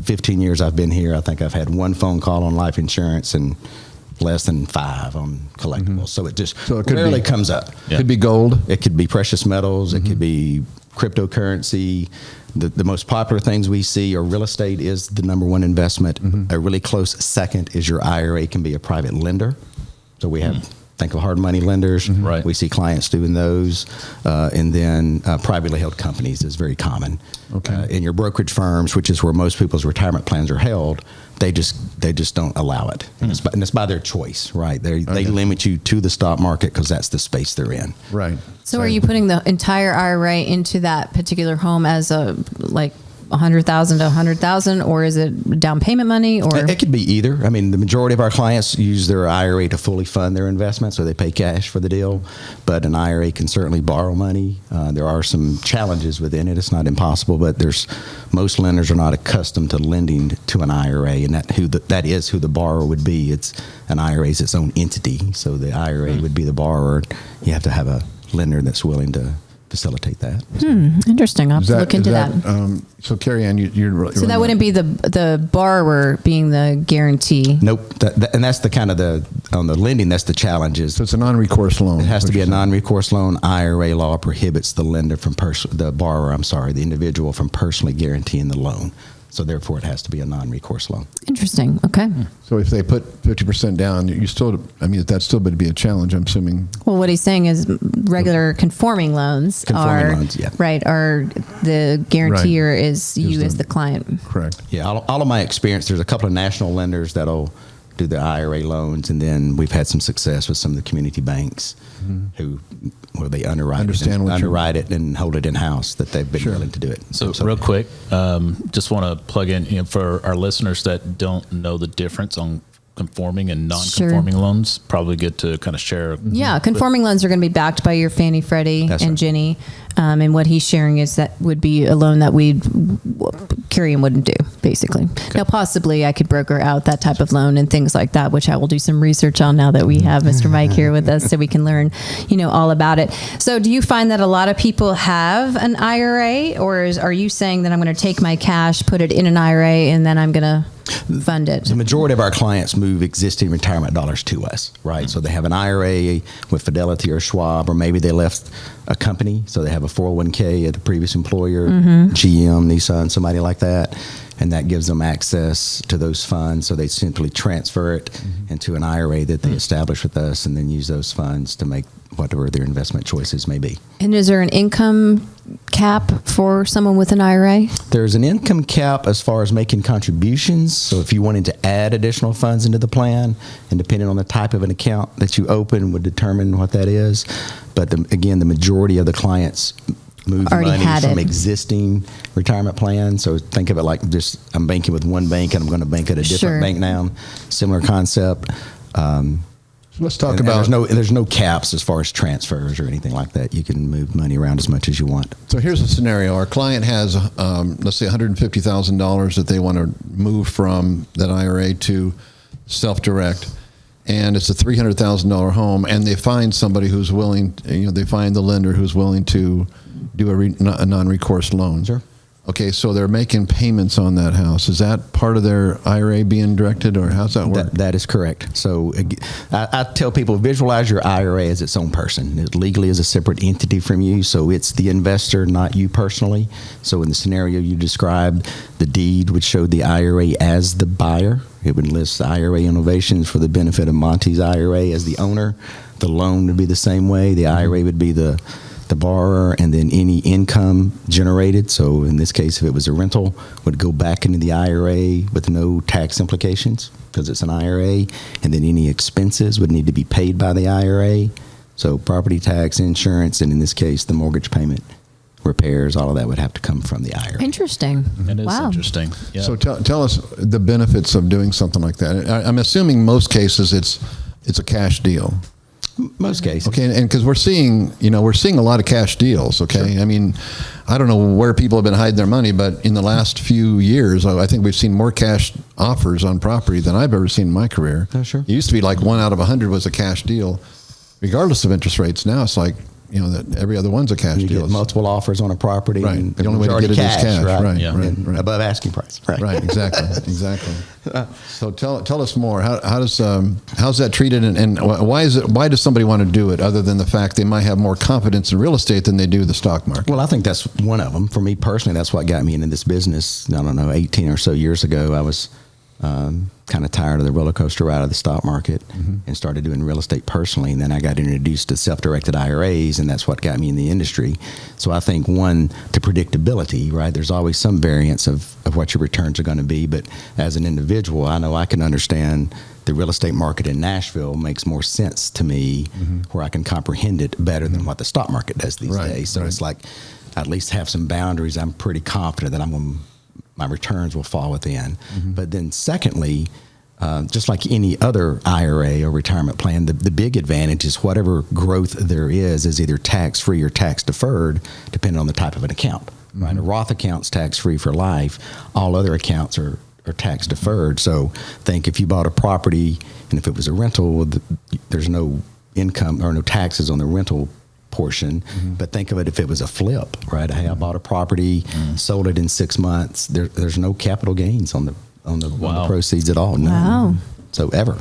15 years I've been here, I think I've had one phone call on life insurance and less than 5 on collectibles. So it just rarely comes up. It could be gold. It could be precious metals. It could be cryptocurrency. The most popular things we see are real estate is the number one investment. A really close second is your IRA can be a private lender. So we have think of hard money lenders. Right. We see clients doing those. And then privately held companies is very common. Okay. In your brokerage firms, which is where most people's retirement plans are held, they just don't allow it. And it's by their choice, right? They limit you to the stock market because that's the space they're in. Right. So are you putting the entire IRA into that particular home as a like 100,000 to 100,000, or is it down payment money? Or it could be either. I mean, the majority of our clients use their IRA to fully fund their investment, so they pay cash for the deal. But an IRA can certainly borrow money. There are some challenges within it. It's not impossible, but most lenders are not accustomed to lending to an IRA, and that is who the borrower would be. An IRA is its own entity, so the IRA would be the borrower. You have to have a lender that's willing to facilitate that. Interesting. I'll have to look into that. So Carrie Ann, you're so that wouldn't be the borrower being the guarantee. Nope. And that's the kind of on the lending, that's the challenges. So it's a non-recourse loan. It has to be a non-recourse loan. IRA law prohibits the individual from personally guaranteeing the loan. So therefore, it has to be a non-recourse loan. Interesting. Okay. So if they put 50% down, that's still going to be a challenge, I'm assuming. Well, what he's saying is regular conforming loans are the guarantor is you as the client. Correct. Yeah. All of my experience, there's a couple of national lenders that'll do the IRA loans, and then we've had some success with some of the community banks where they underwrite it and hold it in house, that they've been willing to do it. So real quick, just want to plug in, for our listeners that don't know the difference on conforming and non-conforming loans, probably good to kind of share. Yeah, conforming loans are going to be backed by your Fannie, Freddie, and Ginnie. And what he's sharing is that would be a loan that Carrie Ann wouldn't do, basically. Okay. Now, possibly I could broker out that type of loan and things like that, which I will do some research on now that we have Mr. Mike here with us, so we can learn, all about it. So do you find that a lot of people have an IRA, or are you saying that I'm going to take my cash, put it in an IRA, and then I'm going to fund it? The majority of our clients move existing retirement dollars to us, right? So they have an IRA with Fidelity or Schwab, or maybe they left a company, so they have a 401k at a previous employer, GM, Nissan, somebody like that, and that gives them access to those funds. So they simply transfer it into an IRA that they establish with us, and then use those funds to make whatever their investment choices may be. And is there an income cap for someone with an IRA? There's an income cap as far as making contributions. So if you wanted to add additional funds into the plan, and depending on the type of an account that you open would determine what that is. But again, the majority of the clients move money from existing retirement plans. So think of it like just I'm banking with one bank and I'm going to bank at a different bank now. Similar concept. Let's talk about. There's no caps as far as transfers or anything like that. You can move money around as much as you want. So here's a scenario: our client has, let's say, $150,000 that they want to move from that IRA to self-direct, and it's a $300,000 home, and they find somebody who's willing. They find the lender who's willing to do a non-recourse loan. Sure. Okay, so they're making payments on that house. Is that part of their IRA being directed, or how's that work? That is correct. So I tell people, visualize your IRA as its own person. It legally is a separate entity from you, so it's the investor, not you personally. So in the scenario you described, the deed would show the IRA as the buyer. It would list IRA Innovations for the benefit of Monty's IRA as the owner. The loan would be the same way. The IRA would be the borrower, and then any income generated, so in this case if it was a rental, would go back into the IRA with no tax implications because it's an IRA, and then any expenses would need to be paid by the IRA, so property tax, insurance, and in this case the mortgage payment, repairs, all of that would have to come from the IRA. Interesting. It is interesting. Yeah. So tell us the benefits of doing something like that. I'm assuming most cases it's a cash deal. Most cases. Okay, and because we're seeing a lot of cash deals, okay? Sure. I mean, I don't know where people have been hiding their money, but in the last few years, I think we've seen more cash offers on property than I've ever seen in my career. Oh, sure. It used to be like 1 out of 100 was a cash deal, regardless of interest rates. Now it's like that every other one's a cash You deal. get multiple offers on a property. Right. And The only way to majority get it is cash. Right. Yeah. Right. Above asking price. Right. Right. Exactly. So tell us more. How's that treated, and why does somebody want to do it, other than the fact they might have more confidence in real estate than they do the stock market? Well, I think that's one of them. For me personally, that's what got me into this business. I don't know, 18 or so years ago, I was kind of tired of the roller coaster ride of the stock market and started doing real estate personally. And then I got introduced to self-directed IRAs, and that's what got me in the industry. So I think, one, the predictability, right? There's always some variance of what your returns are going to be. But as an individual, I know I can understand the real estate market in Nashville makes more sense to me, where I can comprehend it better than what the stock market does these days. So it's like, I at least have some boundaries. I'm pretty confident that my returns will fall within. But then secondly, just like any other IRA or retirement plan, the big advantage is whatever growth there is either tax-free or tax-deferred, depending on the type of an account. Right? A Roth account's tax-free for life. All other accounts are tax-deferred. So think if you bought a property, and if it was a rental, there's no income or no taxes on the rental portion. But think of it if it was a flip, right? Hey, I bought a property, sold it in 6 months. There's no capital gains on the proceeds at all. No. Wow. So ever.